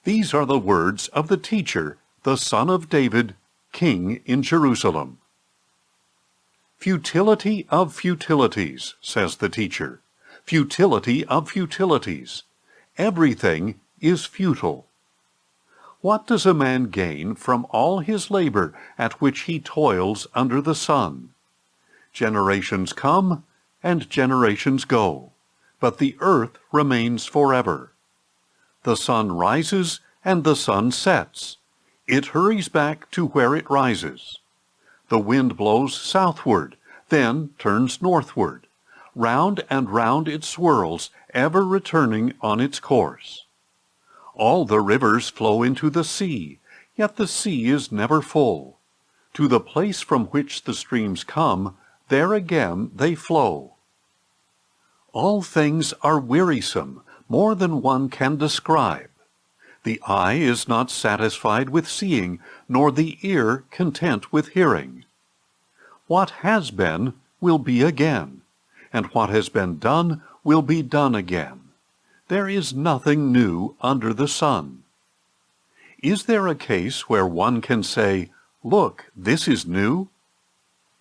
These are the words of the teacher, the son of David, king in Jerusalem. Futility of futilities, says the teacher. Futility of futilities. Everything is futile. What does a man gain from all his labor at which he toils under the sun? Generations come and generations go, but the earth remains forever. The sun rises and the sun sets. It hurries back to where it rises. The wind blows southward, then turns northward. Round and round it swirls, ever returning on its course. All the rivers flow into the sea, yet the sea is never full. To the place from which the streams come, there again they flow. All things are wearisome, more than one can describe. The eye is not satisfied with seeing, nor the ear content with hearing. What has been will be again, and what has been done will be done again. There is nothing new under the sun. Is there a case where one can say, "Look, this is new"?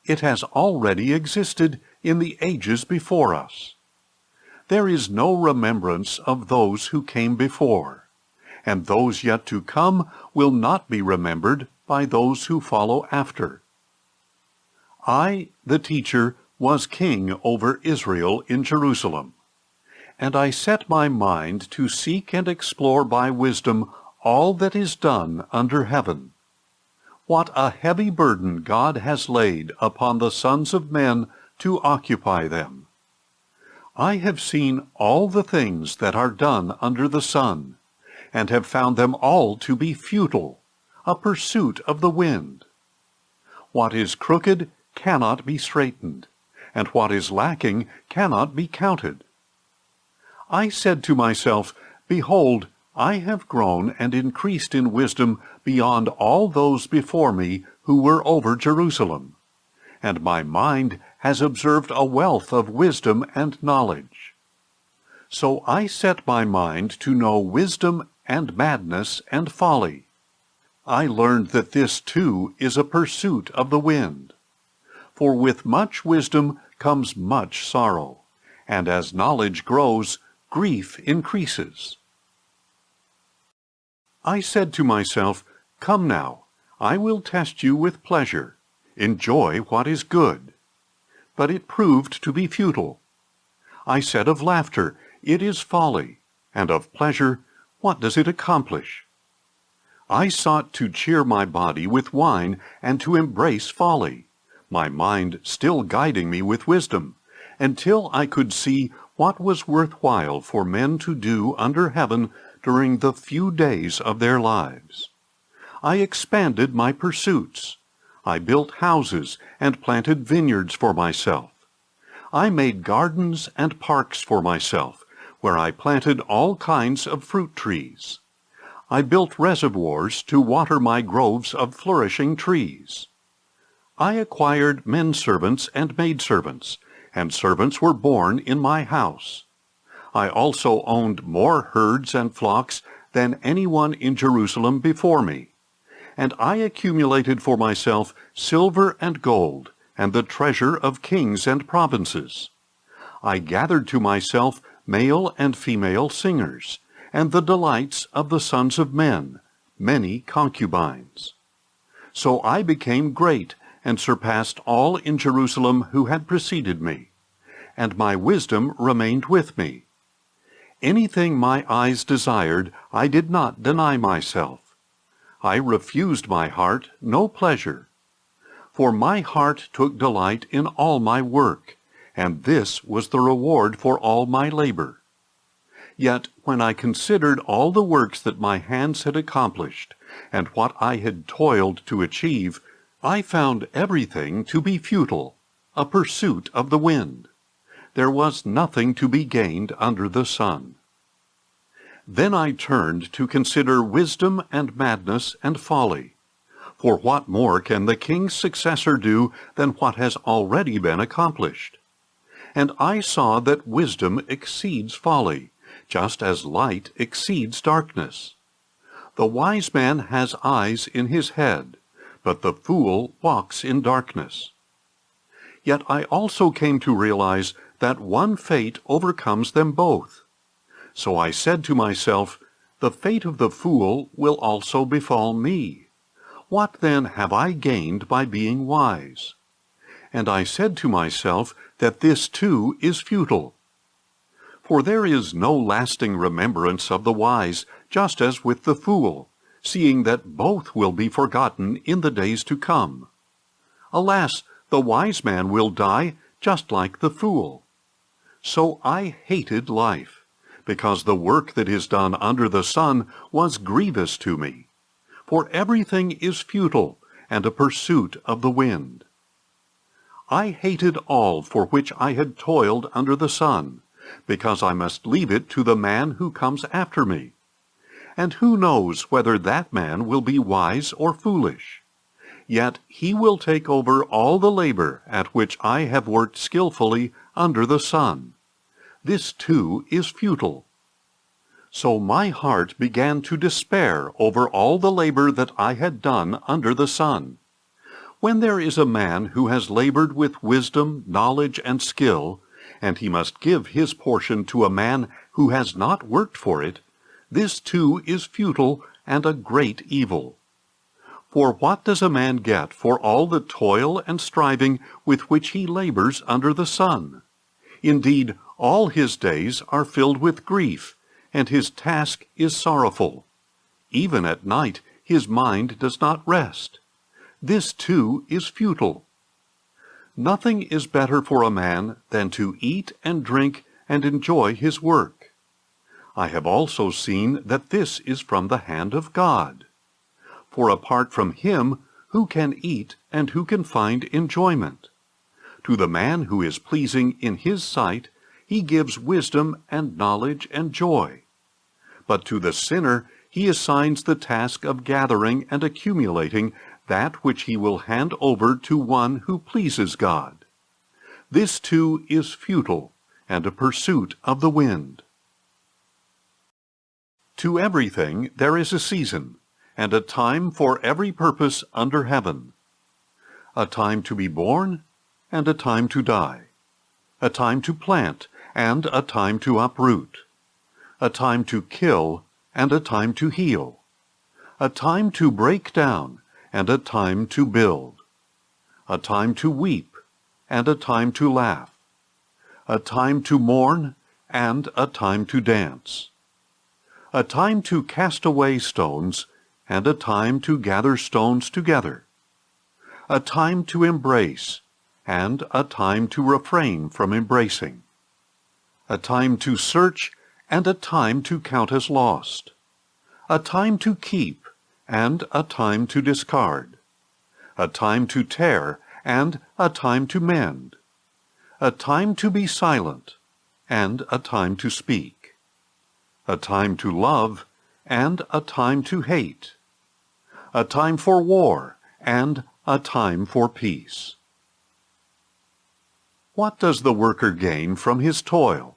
It has already existed in the ages before us. There is no remembrance of those who came before, and those yet to come will not be remembered by those who follow after. I, the teacher, was king over Israel in Jerusalem, and I set my mind to seek and explore by wisdom all that is done under heaven. What a heavy burden God has laid upon the sons of men to occupy them! I have seen all the things that are done under the sun, and have found them all to be futile, a pursuit of the wind. What is crooked cannot be straightened, and what is lacking cannot be counted. I said to myself, "Behold, I have grown and increased in wisdom beyond all those before me who were over Jerusalem, and my mind has observed a wealth of wisdom and knowledge." So I set my mind to know wisdom and madness and folly. I learned that this too is a pursuit of the wind. For with much wisdom comes much sorrow, and as knowledge grows, grief increases. I said to myself, "Come now, I will test you with pleasure. Enjoy what is good." But it proved to be futile. I said of laughter, "It is folly," and of pleasure, "What does it accomplish?" I sought to cheer my body with wine and to embrace folly, my mind still guiding me with wisdom, until I could see what was worthwhile for men to do under heaven during the few days of their lives. I expanded my pursuits. I built houses and planted vineyards for myself. I made gardens and parks for myself, where I planted all kinds of fruit trees. I built reservoirs to water my groves of flourishing trees. I acquired men-servants and maidservants, and servants were born in my house. I also owned more herds and flocks than anyone in Jerusalem before me, and I accumulated for myself silver and gold, and the treasure of kings and provinces. I gathered to myself male and female singers, and the delights of the sons of men, many concubines. So I became great, and surpassed all in Jerusalem who had preceded me, and my wisdom remained with me. Anything my eyes desired, I did not deny myself. I refused my heart no pleasure. For my heart took delight in all my work, and this was the reward for all my labor. Yet when I considered all the works that my hands had accomplished, and what I had toiled to achieve, I found everything to be futile, a pursuit of the wind. There was nothing to be gained under the sun. Then I turned to consider wisdom and madness and folly. For what more can the king's successor do than what has already been accomplished? And I saw that wisdom exceeds folly, just as light exceeds darkness. The wise man has eyes in his head, but the fool walks in darkness. Yet I also came to realize that one fate overcomes them both. So I said to myself, the fate of the fool will also befall me. What then have I gained by being wise? And I said to myself that this too is futile. For there is no lasting remembrance of the wise, just as with the fool, seeing that both will be forgotten in the days to come. Alas, the wise man will die just like the fool. So I hated life, because the work that is done under the sun was grievous to me. For everything is futile, and a pursuit of the wind. I hated all for which I had toiled under the sun, because I must leave it to the man who comes after me. And who knows whether that man will be wise or foolish? Yet he will take over all the labor at which I have worked skillfully under the sun. This too is futile. So my heart began to despair over all the labor that I had done under the sun. When there is a man who has labored with wisdom, knowledge, and skill, and he must give his portion to a man who has not worked for it, this too is futile and a great evil. For what does a man get for all the toil and striving with which he labors under the sun? Indeed, all his days are filled with grief, and his task is sorrowful. Even at night his mind does not rest. This too is futile. Nothing is better for a man than to eat and drink and enjoy his work. I have also seen that this is from the hand of God. For apart from him, who can eat and who can find enjoyment? To the man who is pleasing in his sight, he gives wisdom and knowledge and joy. But to the sinner he assigns the task of gathering and accumulating that which he will hand over to one who pleases God. This too is futile and a pursuit of the wind. To everything there is a season, and a time for every purpose under heaven. A time to be born, and a time to die. A time to plant, and a time to uproot. A time to kill, and a time to heal. A time to break down, and a time to build. A time to weep, and a time to laugh. A time to mourn, and a time to dance. A time to cast away stones, and a time to gather stones together. A time to embrace, and a time to refrain from embracing. A time to search, and a time to count as lost. A time to keep, and a time to discard. A time to tear, and a time to mend. A time to be silent, and a time to speak. A time to love, and a time to hate. A time for war, and a time for peace. What does the worker gain from his toil?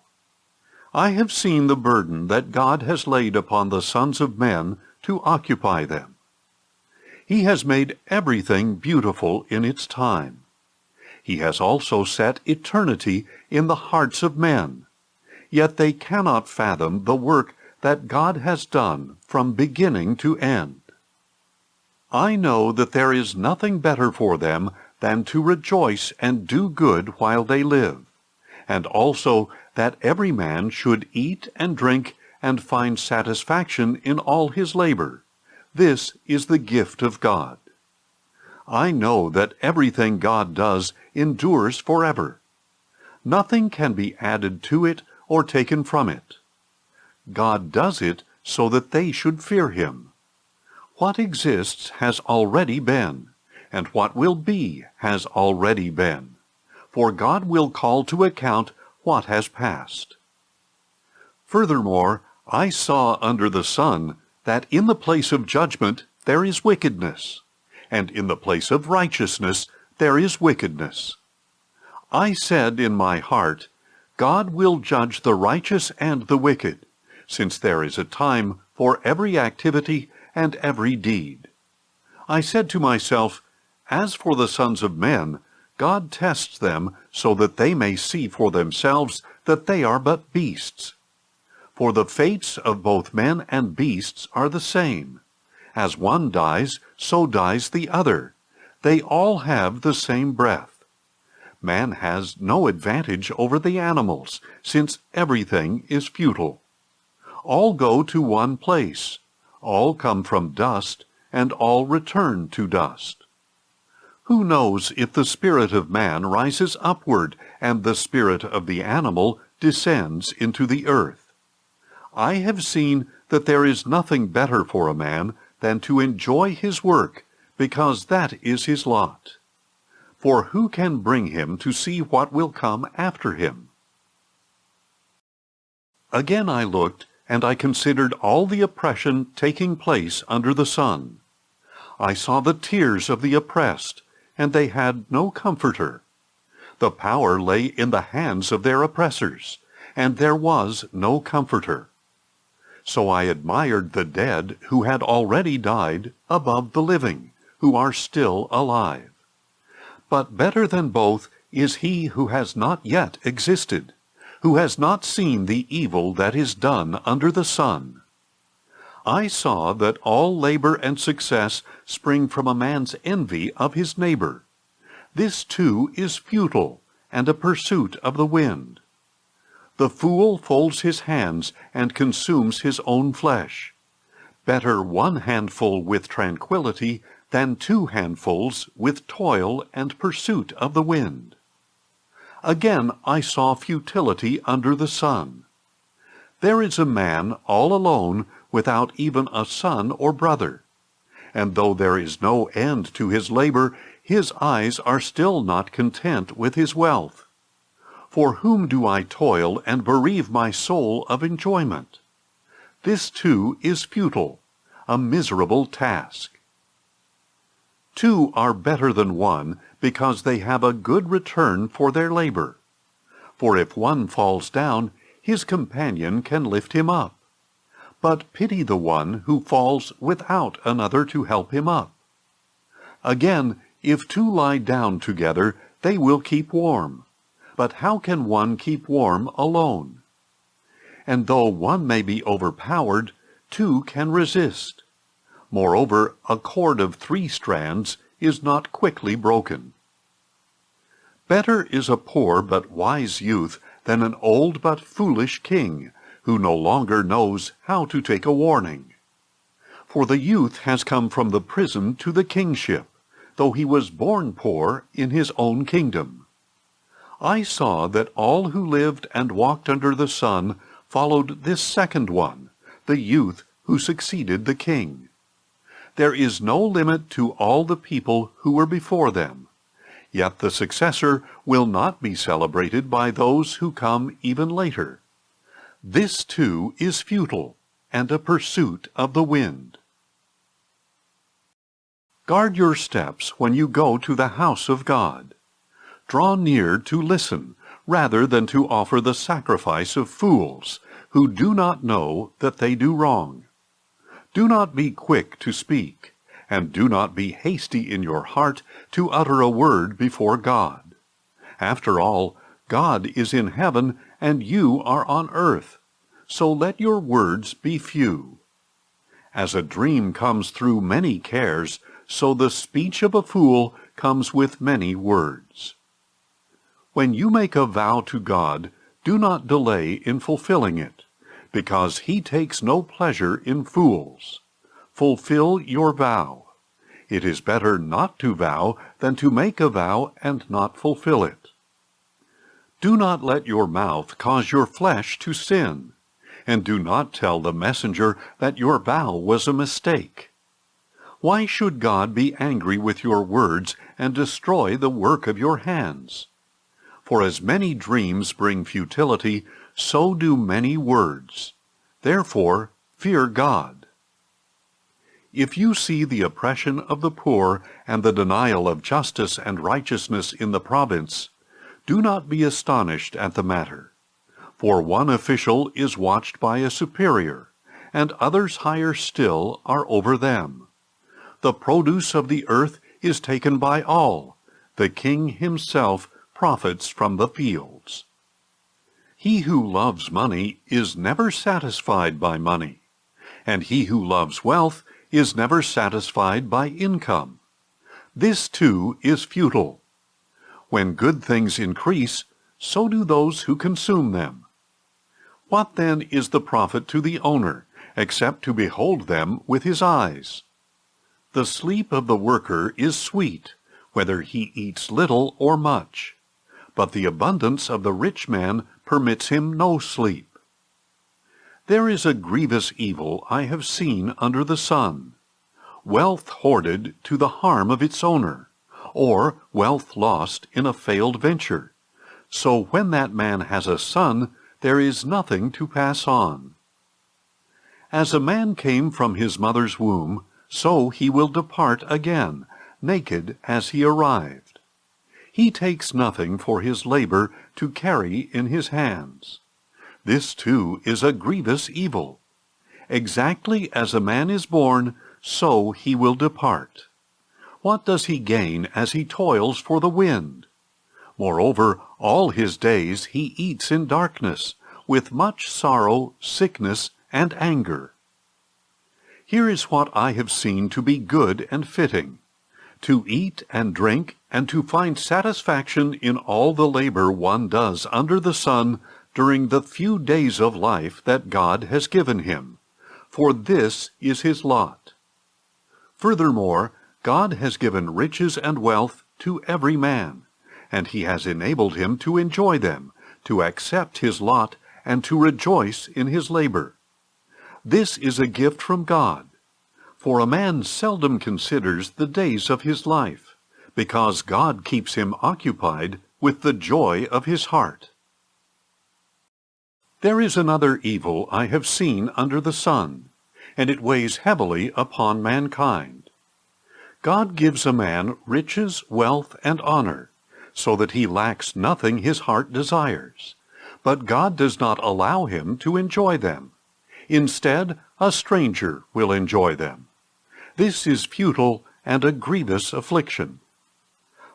I have seen the burden that God has laid upon the sons of men to occupy them. He has made everything beautiful in its time. He has also set eternity in the hearts of men, yet they cannot fathom the work that God has done from beginning to end. I know that there is nothing better for them than to rejoice and do good while they live, and also that every man should eat and drink and find satisfaction in all his labor. This is the gift of God. I know that everything God does endures forever. Nothing can be added to it or taken from it. God does it so that they should fear him. What exists has already been, and what will be has already been. For God will call to account what has passed. Furthermore, I saw under the sun that in the place of judgment there is wickedness, and in the place of righteousness there is wickedness. I said in my heart, God will judge the righteous and the wicked, since there is a time for every activity and every deed. I said to myself, as for the sons of men, God tests them so that they may see for themselves that they are but beasts. For the fates of both men and beasts are the same. As one dies, so dies the other. They all have the same breath. Man has no advantage over the animals, since everything is futile. All go to one place. All come from dust, and all return to dust. Who knows if the spirit of man rises upward, and the spirit of the animal descends into the earth? I have seen that there is nothing better for a man than to enjoy his work, because that is his lot. For who can bring him to see what will come after him? Again I looked, and I considered all the oppression taking place under the sun. I saw the tears of the oppressed, and they had no comforter. The power lay in the hands of their oppressors, and there was no comforter. So I admired the dead who had already died above the living, who are still alive. But better than both is he who has not yet existed, who has not seen the evil that is done under the sun. I saw that all labor and success spring from a man's envy of his neighbor. This too is futile, and a pursuit of the wind. The fool folds his hands and consumes his own flesh. Better one handful with tranquility than 2 handfuls with toil and pursuit of the wind. Again I saw futility under the sun. There is a man all alone without even a son or brother. And though there is no end to his labor, his eyes are still not content with his wealth. For whom do I toil and bereave my soul of enjoyment? This too is futile, a miserable task. 2 are better than 1, because they have a good return for their labor. For if one falls down, his companion can lift him up. But pity the one who falls without another to help him up. Again, if 2 lie down together, they will keep warm. But how can one keep warm alone? And though one may be overpowered, 2 can resist. Moreover, a cord of 3 strands is not quickly broken. Better is a poor but wise youth than an old but foolish king, who no longer knows how to take a warning. For the youth has come from the prison to the kingship, though he was born poor in his own kingdom. I saw that all who lived and walked under the sun followed this second one, the youth who succeeded the king. There is no limit to all the people who were before them, yet the successor will not be celebrated by those who come even later. This too is futile, and a pursuit of the wind. Guard your steps when you go to the house of God. Draw near to listen, rather than to offer the sacrifice of fools, who do not know that they do wrong. Do not be quick to speak, and do not be hasty in your heart to utter a word before God. After all, God is in heaven, and you are on earth, so let your words be few. As a dream comes through many cares, so the speech of a fool comes with many words. When you make a vow to God, do not delay in fulfilling it, because he takes no pleasure in fools. Fulfill your vow. It is better not to vow than to make a vow and not fulfill it. Do not let your mouth cause your flesh to sin, and do not tell the messenger that your vow was a mistake. Why should God be angry with your words and destroy the work of your hands? For as many dreams bring futility, so do many words. Therefore, fear God. If you see the oppression of the poor and the denial of justice and righteousness in the province, do not be astonished at the matter. For one official is watched by a superior, and others higher still are over them. The produce of the earth is taken by all. The king himself profits from the fields. He who loves money is never satisfied by money, and he who loves wealth is never satisfied by income. This too is futile. When good things increase, so do those who consume them. What then is the profit to the owner, except to behold them with his eyes? The sleep of the worker is sweet, whether he eats little or much, but the abundance of the rich man permits him no sleep. There is a grievous evil I have seen under the sun, wealth hoarded to the harm of its owner, or wealth lost in a failed venture. So when that man has a son, there is nothing to pass on. As a man came from his mother's womb, so he will depart again, naked as he arrived. He takes nothing for his labor to carry in his hands. This too is a grievous evil. Exactly as a man is born, so he will depart. What does he gain as he toils for the wind? Moreover, all his days he eats in darkness, with much sorrow, sickness, and anger. Here is what I have seen to be good and fitting, to eat and drink, and to find satisfaction in all the labor one does under the sun during the few days of life that God has given him, for this is his lot. Furthermore, God has given riches and wealth to every man, and he has enabled him to enjoy them, to accept his lot, and to rejoice in his labor. This is a gift from God, for a man seldom considers the days of his life, because God keeps him occupied with the joy of his heart. There is another evil I have seen under the sun, and it weighs heavily upon mankind. God gives a man riches, wealth, and honor, so that he lacks nothing his heart desires. But God does not allow him to enjoy them. Instead, a stranger will enjoy them. This is futile and a grievous affliction.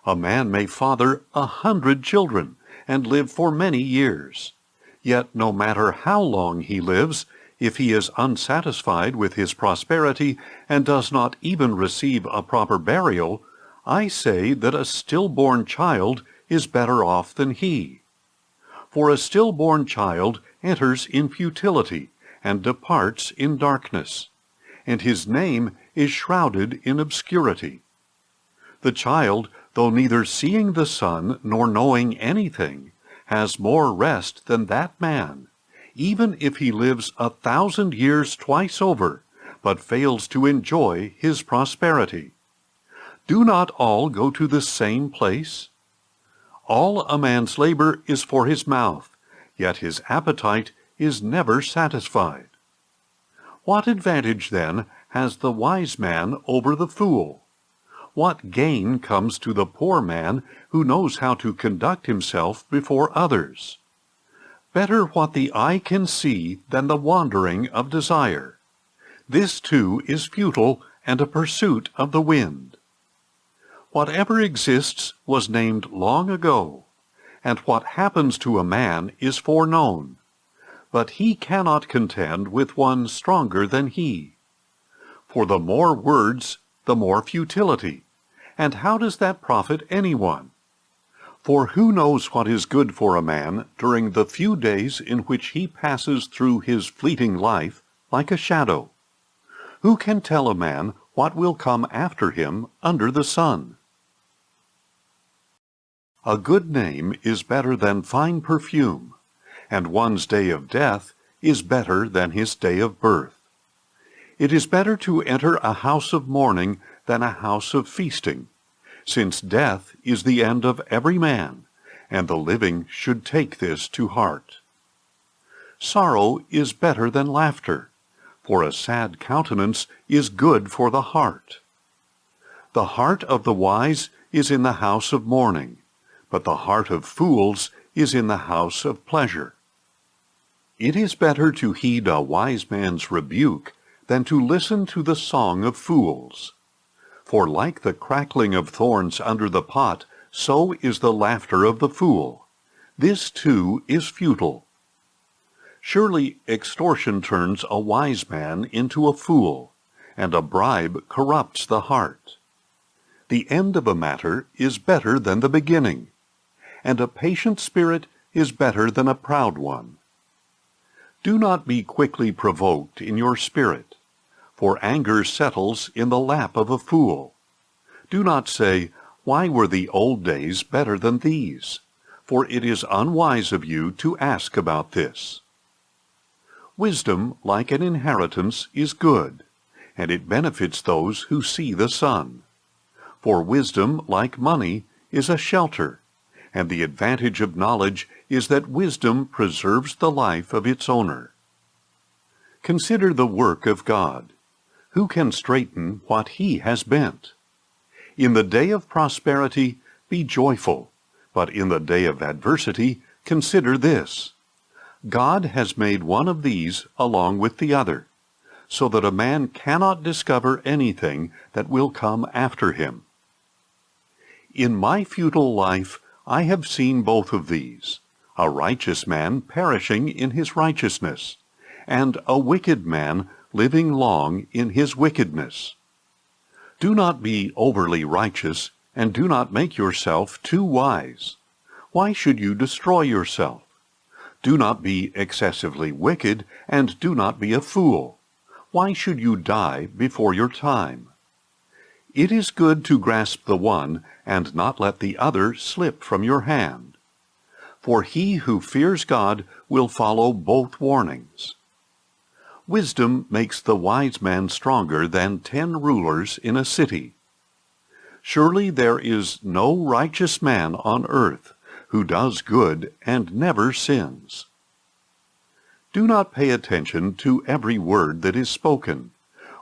A man may father 100 children and live for many years. Yet no matter how long he lives, if he is unsatisfied with his prosperity and does not even receive a proper burial, I say that a stillborn child is better off than he. For a stillborn child enters in futility and departs in darkness, and his name is shrouded in obscurity. The child, though neither seeing the sun nor knowing anything, has more rest than that man, even if he lives 1,000 years twice over, but fails to enjoy his prosperity. Do not all go to the same place? All a man's labor is for his mouth, yet his appetite is never satisfied. What advantage, then, has the wise man over the fool? What gain comes to the poor man who knows how to conduct himself before others? Better what the eye can see than the wandering of desire. This too is futile and a pursuit of the wind. Whatever exists was named long ago, and what happens to a man is foreknown. But he cannot contend with one stronger than he. For the more words, the more futility. And how does that profit anyone? For who knows what is good for a man during the few days in which he passes through his fleeting life like a shadow? Who can tell a man what will come after him under the sun? A good name is better than fine perfume, and one's day of death is better than his day of birth. It is better to enter a house of mourning than a house of feasting, since death is the end of every man, and the living should take this to heart. Sorrow is better than laughter, for a sad countenance is good for the heart. The heart of the wise is in the house of mourning, but the heart of fools is in the house of pleasure. It is better to heed a wise man's rebuke than to listen to the song of fools. For like the crackling of thorns under the pot, so is the laughter of the fool. This too is futile. Surely extortion turns a wise man into a fool, and a bribe corrupts the heart. The end of a matter is better than the beginning, and a patient spirit is better than a proud one. Do not be quickly provoked in your spirit, for anger settles in the lap of a fool. Do not say, "Why were the old days better than these?" For it is unwise of you to ask about this. Wisdom, like an inheritance, is good, and it benefits those who see the sun. For wisdom, like money, is a shelter, and the advantage of knowledge is that wisdom preserves the life of its owner. Consider the work of God. Who can straighten what he has bent? In the day of prosperity, be joyful, but in the day of adversity, consider this. God has made one of these along with the other, so that a man cannot discover anything that will come after him. In my futile life, I have seen both of these, a righteous man perishing in his righteousness, and a wicked man living long in his wickedness. Do not be overly righteous, and do not make yourself too wise. Why should you destroy yourself? Do not be excessively wicked, and do not be a fool. Why should you die before your time? It is good to grasp the one, and not let the other slip from your hand. For he who fears God will follow both warnings. Wisdom makes the wise man stronger than 10 rulers in a city. Surely there is no righteous man on earth who does good and never sins. Do not pay attention to every word that is spoken,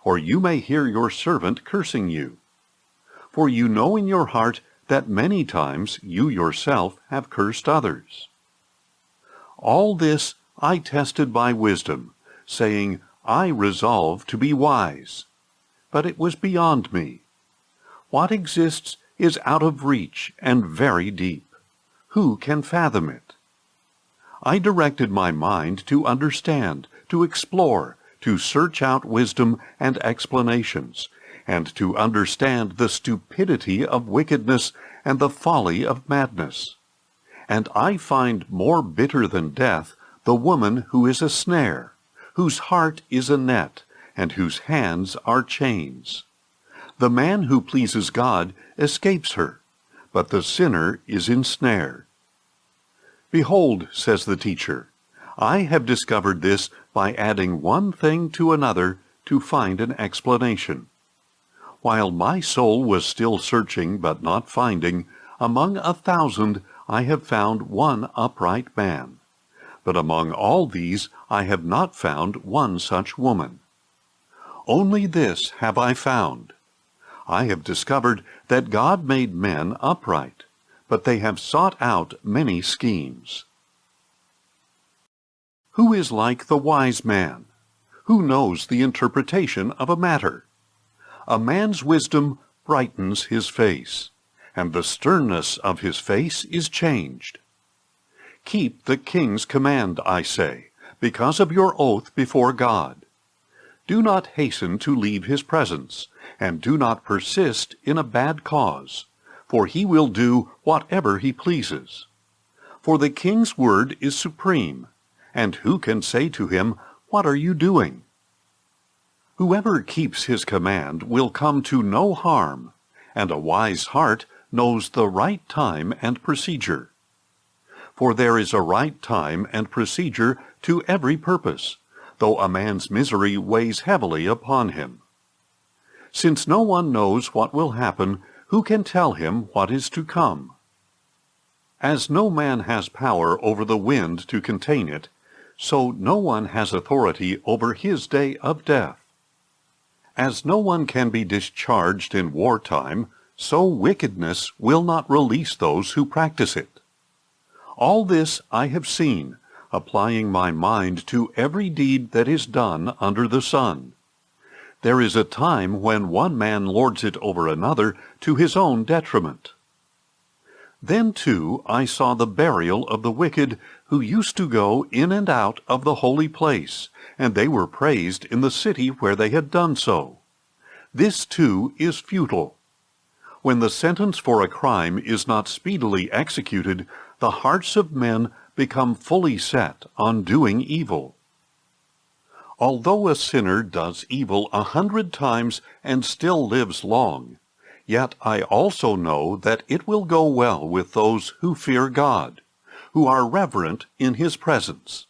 or you may hear your servant cursing you. For you know in your heart that many times you yourself have cursed others. All this I tested by wisdom, saying, I resolved to be wise. But it was beyond me. What exists is out of reach and very deep. Who can fathom it? I directed my mind to understand, to explore, to search out wisdom and explanations, and to understand the stupidity of wickedness and the folly of madness. And I find more bitter than death the woman who is a snare, whose heart is a net, and whose hands are chains. The man who pleases God escapes her, but the sinner is ensnared. Behold, says the teacher, I have discovered this by adding one thing to another to find an explanation. While my soul was still searching but not finding, among 1,000 I have found one upright man. But among all these I have not found one such woman. Only this have I found. I have discovered that God made men upright, but they have sought out many schemes. Who is like the wise man? Who knows the interpretation of a matter? A man's wisdom brightens his face, and the sternness of his face is changed. Keep the king's command, I say, because of your oath before God. Do not hasten to leave his presence, and do not persist in a bad cause, for he will do whatever he pleases. For the king's word is supreme, and who can say to him, What are you doing? Whoever keeps his command will come to no harm, and a wise heart knows the right time and procedure. For there is a right time and procedure to every purpose, though a man's misery weighs heavily upon him. Since no one knows what will happen, who can tell him what is to come? As no man has power over the wind to contain it, so no one has authority over his day of death. As no one can be discharged in wartime, so wickedness will not release those who practice it. All this I have seen, applying my mind to every deed that is done under the sun. There is a time when one man lords it over another to his own detriment. Then, too, I saw the burial of the wicked who used to go in and out of the holy place, and they were praised in the city where they had done so. This, too, is futile. When the sentence for a crime is not speedily executed, the hearts of men become fully set on doing evil. Although a sinner does evil 100 times and still lives long, yet I also know that it will go well with those who fear God, who are reverent in His presence.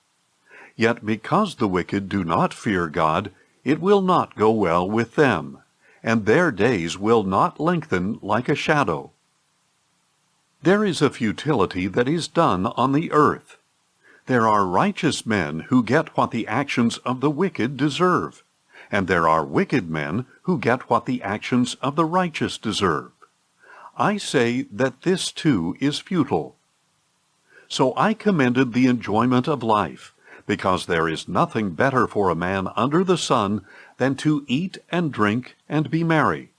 Yet because the wicked do not fear God, it will not go well with them, and their days will not lengthen like a shadow. There is a futility that is done on the earth. There are righteous men who get what the actions of the wicked deserve, and there are wicked men who get what the actions of the righteous deserve. I say that this too is futile. So I commended the enjoyment of life, because there is nothing better for a man under the sun than to eat and drink and be merry.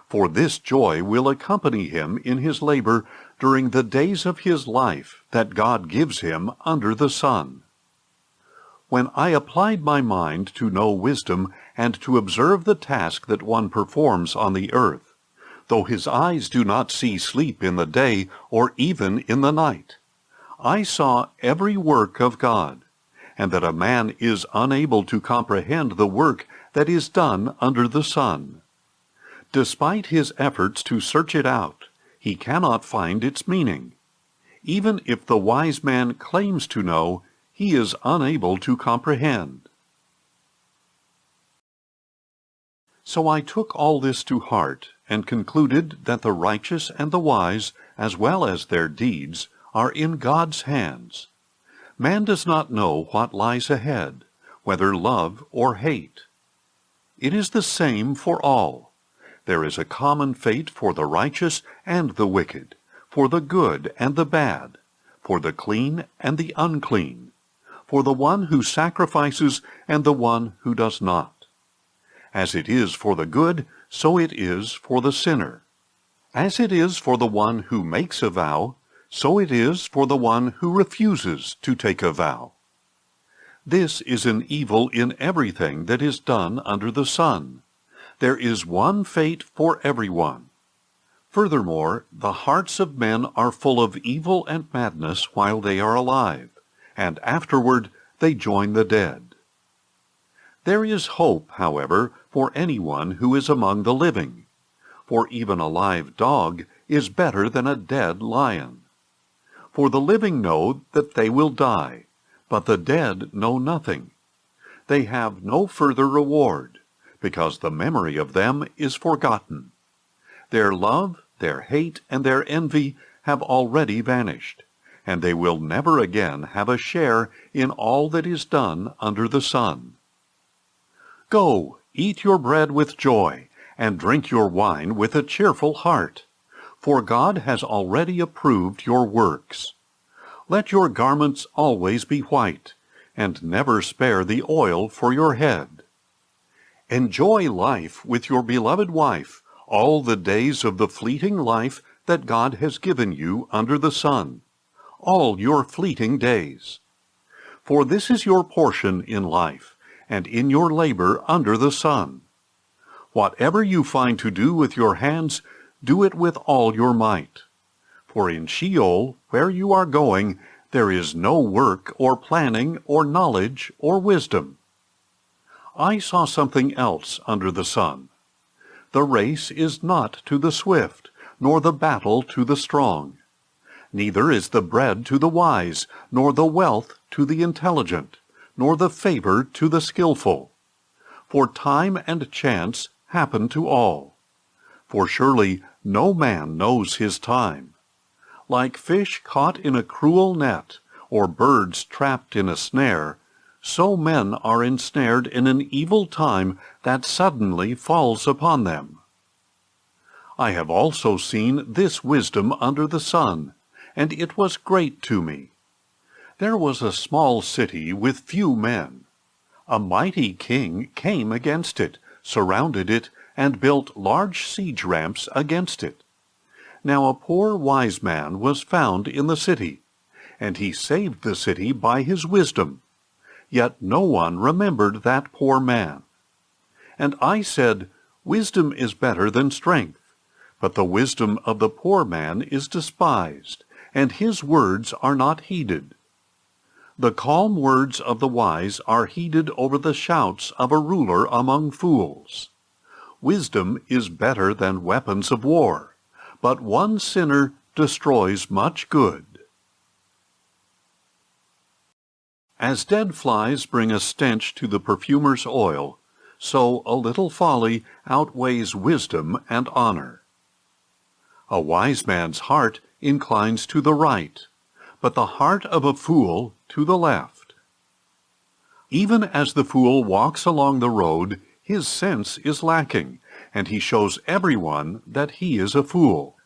For this joy will accompany him in his labor during the days of his life that God gives him under the sun. When I applied my mind to know wisdom and to observe the task that one performs on the earth, though his eyes do not see sleep in the day or even in the night, I saw every work of God, and that a man is unable to comprehend the work that is done under the sun. Despite his efforts to search it out, he cannot find its meaning. Even if the wise man claims to know, he is unable to comprehend. So I took all this to heart, and concluded that the righteous and the wise, as well as their deeds, are in God's hands. Man does not know what lies ahead, whether love or hate. It is the same for all. There is a common fate for the righteous and the wicked, for the good and the bad, for the clean and the unclean, for the one who sacrifices and the one who does not. As it is for the good, so it is for the sinner. As it is for the one who makes a vow, so it is for the one who refuses to take a vow. This is an evil in everything that is done under the sun. There is one fate for everyone. Furthermore, the hearts of men are full of evil and madness while they are alive, and afterward they join the dead. There is hope, however, for anyone who is among the living, for even a live dog is better than a dead lion. For the living know that they will die, but the dead know nothing. They have no further reward, because the memory of them is forgotten. Their love, their hate, and their envy have already vanished, and they will never again have a share in all that is done under the sun. Go, eat your bread with joy, and drink your wine with a cheerful heart, for God has already approved your works. Let your garments always be white, and never spare the oil for your head. Enjoy life with your beloved wife, all the days of the fleeting life that God has given you under the sun, all your fleeting days. For this is your portion in life, and in your labor under the sun. Whatever you find to do with your hands, do it with all your might. For in Sheol, where you are going, there is no work or planning or knowledge or wisdom. I saw something else under the sun. The race is not to the swift, nor the battle to the strong. Neither is the bread to the wise, nor the wealth to the intelligent, nor the favor to the skillful. For time and chance happen to all. For surely no man knows his time. Like fish caught in a cruel net, or birds trapped in a snare, so men are ensnared in an evil time that suddenly falls upon them. I have also seen this wisdom under the sun, and it was great to me. There was a small city with few men. A mighty king came against it, surrounded it, and built large siege ramps against it. Now a poor wise man was found in the city, and he saved the city by his wisdom. Yet no one remembered that poor man. And I said, Wisdom is better than strength, but the wisdom of the poor man is despised, and his words are not heeded. The calm words of the wise are heeded over the shouts of a ruler among fools. Wisdom is better than weapons of war, but one sinner destroys much good. As dead flies bring a stench to the perfumer's oil, so a little folly outweighs wisdom and honor. A wise man's heart inclines to the right, but the heart of a fool to the left. Even as the fool walks along the road, his sense is lacking, and he shows everyone that he is a fool.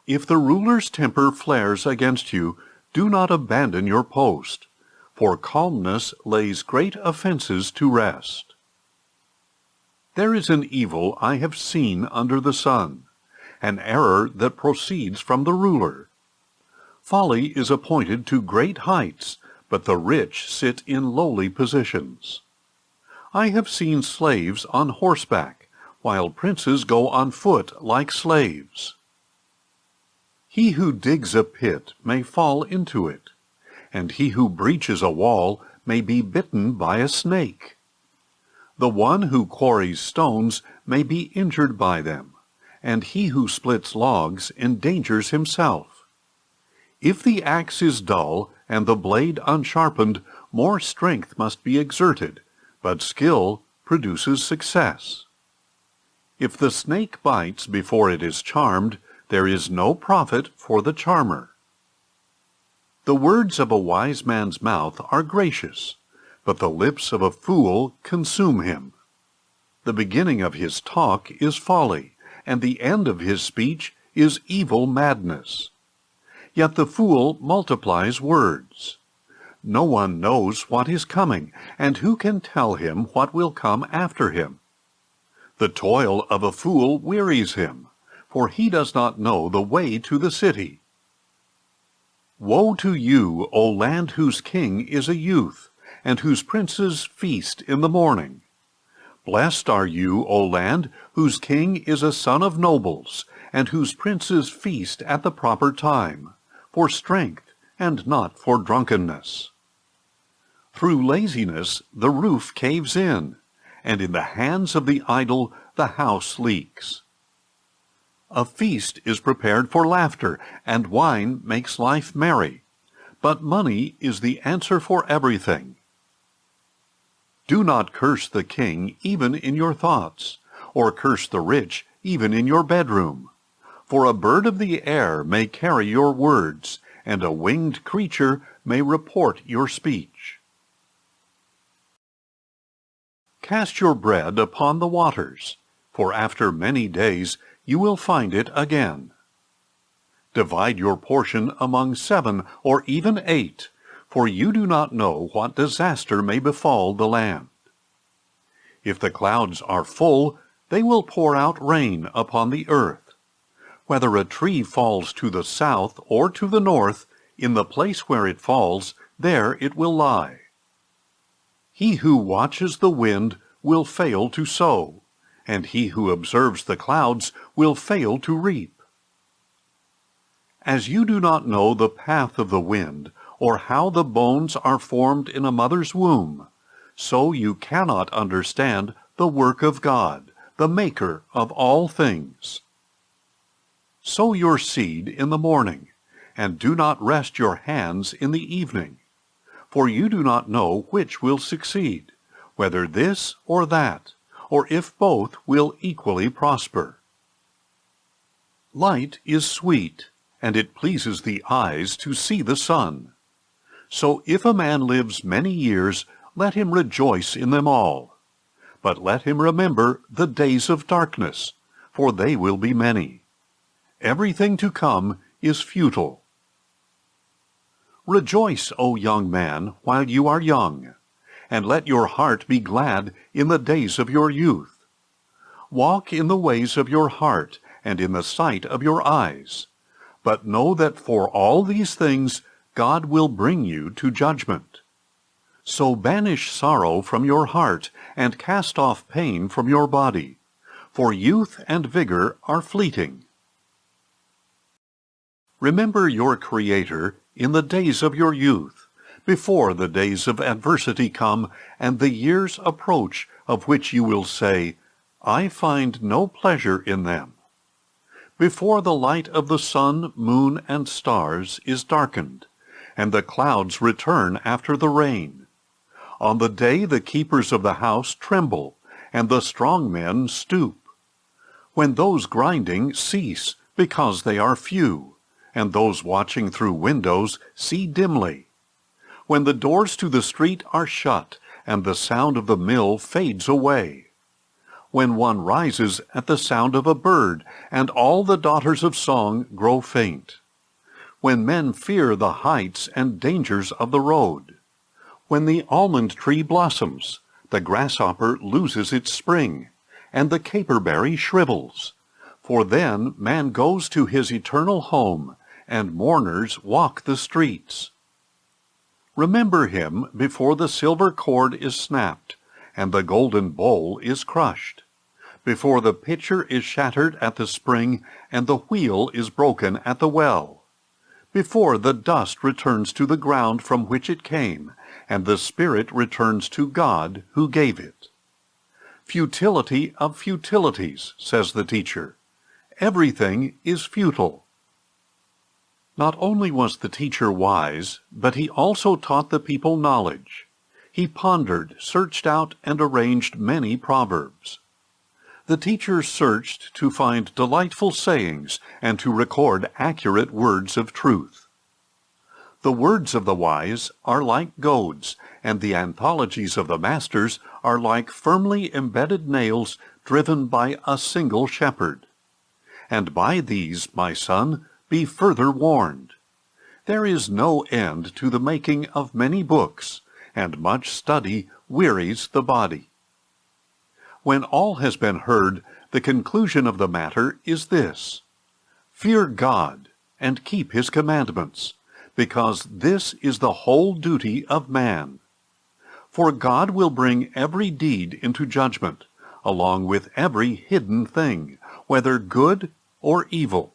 If the ruler's temper flares against you, do not abandon your post, for calmness lays great offenses to rest. There is an evil I have seen under the sun, an error that proceeds from the ruler. Folly is appointed to great heights, but the rich sit in lowly positions. I have seen slaves on horseback, while princes go on foot like slaves. He who digs a pit may fall into it, and he who breaches a wall may be bitten by a snake. The one who quarries stones may be injured by them, and he who splits logs endangers himself. If the axe is dull and the blade unsharpened, more strength must be exerted, but skill produces success. If the snake bites before it is charmed, there is no profit for the charmer. The words of a wise man's mouth are gracious, but the lips of a fool consume him. The beginning of his talk is folly, and the end of his speech is evil madness. Yet the fool multiplies words. No one knows what is coming, and who can tell him what will come after him? The toil of a fool wearies him, for he does not know the way to the city. Woe to you, O land whose king is a youth, and whose princes feast in the morning. Blessed are you, O land, whose king is a son of nobles, and whose princes feast at the proper time, for strength and not for drunkenness. Through laziness the roof caves in, and in the hands of the idle the house leaks. A feast is prepared for laughter, and wine makes life merry, but money is the answer for everything. Do not curse the king even in your thoughts, or curse the rich even in your bedroom. For a bird of the air may carry your words, and a winged creature may report your speech. Cast your bread upon the waters, for after many days you will find it again. Divide your portion among 7 or even 8, for you do not know what disaster may befall the land. If the clouds are full, they will pour out rain upon the earth. Whether a tree falls to the south or to the north, in the place where it falls, there it will lie. He who watches the wind will fail to sow, and he who observes the clouds will fail to reap. As you do not know the path of the wind, or how the bones are formed in a mother's womb, so you cannot understand the work of God, the Maker of all things. Sow your seed in the morning, and do not rest your hands in the evening, for you do not know which will succeed, whether this or that, or if both will equally prosper. Light is sweet, and it pleases the eyes to see the sun. So if a man lives many years, let him rejoice in them all. But let him remember the days of darkness, for they will be many. Everything to come is futile. Rejoice, O young man, while you are young, and let your heart be glad in the days of your youth. Walk in the ways of your heart, and in the sight of your eyes. But know that for all these things God will bring you to judgment. So banish sorrow from your heart, and cast off pain from your body, for youth and vigor are fleeting. Remember your Creator in the days of your youth, before the days of adversity come, and the years approach of which you will say, I find no pleasure in them. Before the light of the sun, moon, and stars is darkened, and the clouds return after the rain. On the day the keepers of the house tremble, and the strong men stoop. When those grinding cease, because they are few, and those watching through windows see dimly. When the doors to the street are shut, and the sound of the mill fades away. When one rises at the sound of a bird, and all the daughters of song grow faint. When men fear the heights and dangers of the road. When the almond tree blossoms, the grasshopper loses its spring, and the caperberry shrivels. For then man goes to his eternal home, and mourners walk the streets. Remember him before the silver cord is snapped, and the golden bowl is crushed, before the pitcher is shattered at the spring, and the wheel is broken at the well, before the dust returns to the ground from which it came, and the spirit returns to God who gave it. Futility of futilities, says the teacher. Everything is futile. Not only was the teacher wise, but he also taught the people knowledge. He pondered, searched out, and arranged many proverbs. The teacher searched to find delightful sayings and to record accurate words of truth. The words of the wise are like goads, and the anthologies of the masters are like firmly embedded nails driven by a single shepherd. And by these, my son, be further warned. There is no end to the making of many books, and much study wearies the body. When all has been heard, the conclusion of the matter is this: fear God, and keep his commandments, because this is the whole duty of man. For God will bring every deed into judgment, along with every hidden thing, whether good or evil.